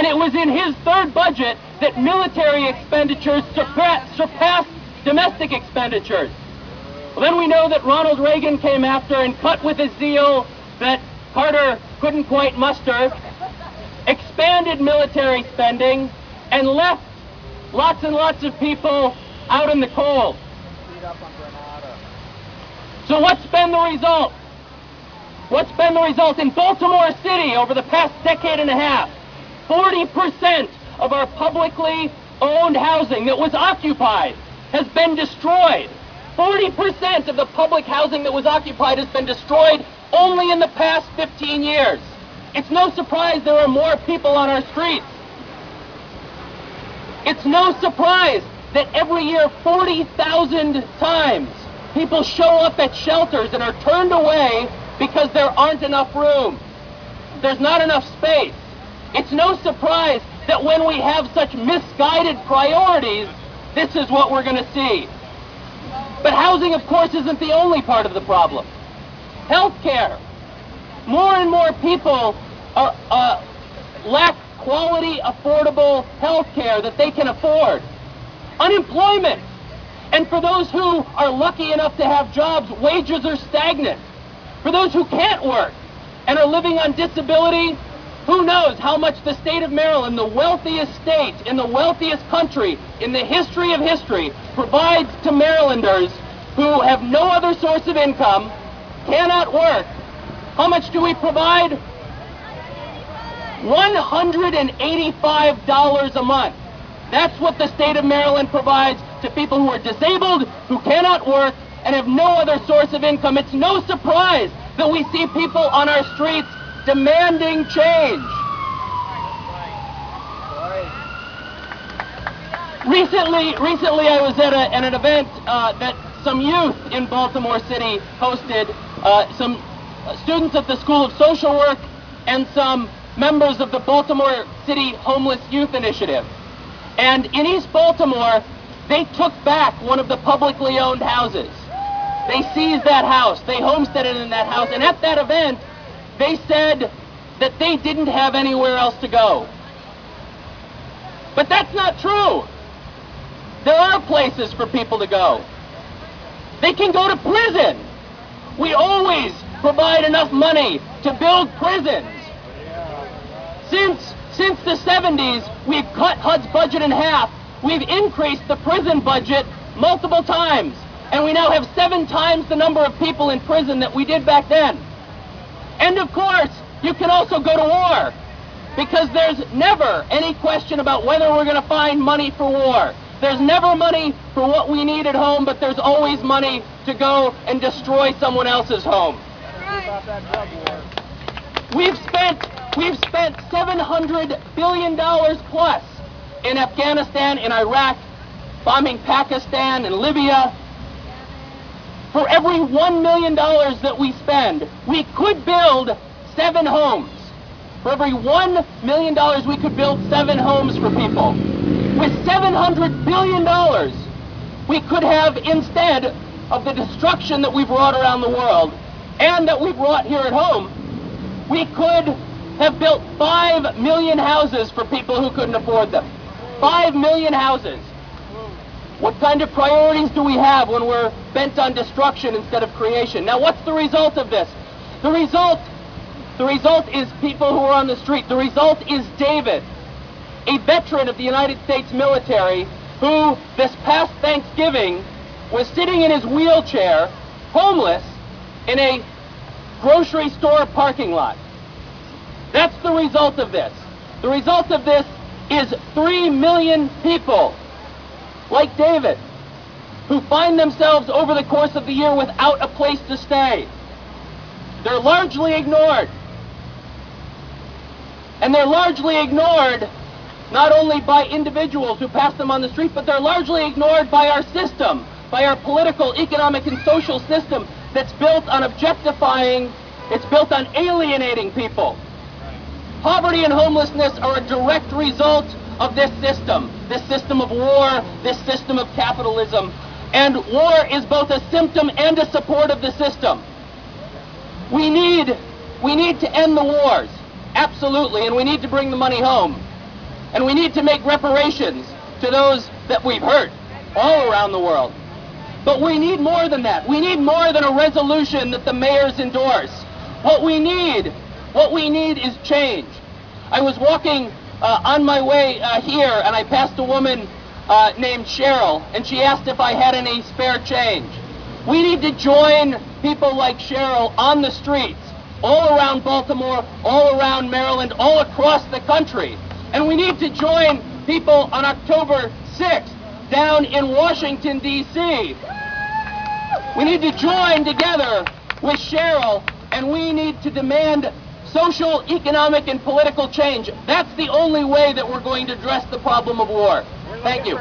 And it was in his third budget that military expenditures surpassed domestic expenditures. Well, then we know that Ronald Reagan came after and cut with a zeal that Carter couldn't quite muster, expanded military spending, and left lots and lots of people out in the cold. So what's been the result? What's been the result in Baltimore City over the past decade and a half? 40% of our publicly owned housing that was occupied has been destroyed. 40% of the public housing that was occupied has been destroyed only in the past 15 years. It's no surprise there are more people on our streets. It's no surprise that every year 40,000 times people show up at shelters and are turned away because there aren't enough room. There's not enough space. It's no surprise that when we have such misguided priorities, this is what we're going to see. But housing, of course, isn't the only part of the problem. Healthcare. More and more people lack quality, affordable health care that they can afford. Unemployment. And for those who are lucky enough to have jobs, wages are stagnant. For those who can't work and are living on disability, who knows how much the state of Maryland, the wealthiest state in the wealthiest country in the history of history, provides to Marylanders who have no other source of income, cannot work. How much do we provide? $185 a month. That's what the state of Maryland provides to people who are disabled, who cannot work, and have no other source of income. It's no surprise that we see people on our streets demanding change. Recently I was at an event that some youth in Baltimore City hosted, some students at the School of Social Work and some members of the Baltimore City Homeless Youth Initiative. And in East Baltimore, they took back one of the publicly owned houses. They seized that house. They homesteaded in that house. And at that event, they said that they didn't have anywhere else to go. But that's not true. There are places for people to go. They can go to prison. We always provide enough money to build prisons. Since the 70s, we've cut HUD's budget in half. We've increased the prison budget multiple times. And we now have 7 times the number of people in prison that we did back then. And of course, you can also go to war, because there's never any question about whether we're going to find money for war. There's never money for what we need at home, but there's always money to go and destroy someone else's home. We've spent $700 billion plus in Afghanistan, in Iraq, bombing Pakistan and Libya. For every $1 million that we spend, we could build 7 homes. For every $1 million, we could build 7 homes for people. With $700 billion, we could have, instead of the destruction that we've wrought around the world and that we've wrought here at home, we could have built 5 million houses for people who couldn't afford them. 5 million houses. What kind of priorities do we have when we're bent on destruction instead of creation? Now, what's the result of this? The result is people who are on the street. The result is David, a veteran of the United States military, who this past Thanksgiving was sitting in his wheelchair, homeless, in a grocery store parking lot. That's the result of this. The result of this is 3 million people like David, who find themselves over the course of the year without a place to stay. They're largely ignored. And they're largely ignored not only by individuals who pass them on the street, but they're largely ignored by our system, by our political, economic, and social system that's built on objectifying, it's built on alienating people. Poverty and homelessness are a direct result of this system of war, this system of capitalism. And war is both a symptom and a support of the system. We need to end the wars, absolutely, and we need to bring the money home. And we need to make reparations to those that we've hurt all around the world. But we need more than that. We need more than a resolution that the mayors endorse. What we need is change. I was walking on my way here, and I passed a woman named Cheryl, and she asked if I had any spare change. We need to join people like Cheryl on the streets, all around Baltimore, all around Maryland, all across the country. And we need to join people on October 6th down in Washington, D.C. We need to join together with Cheryl, and we need to demand social, economic, and political change. That's the only way that we're going to address the problem of war. Thank you.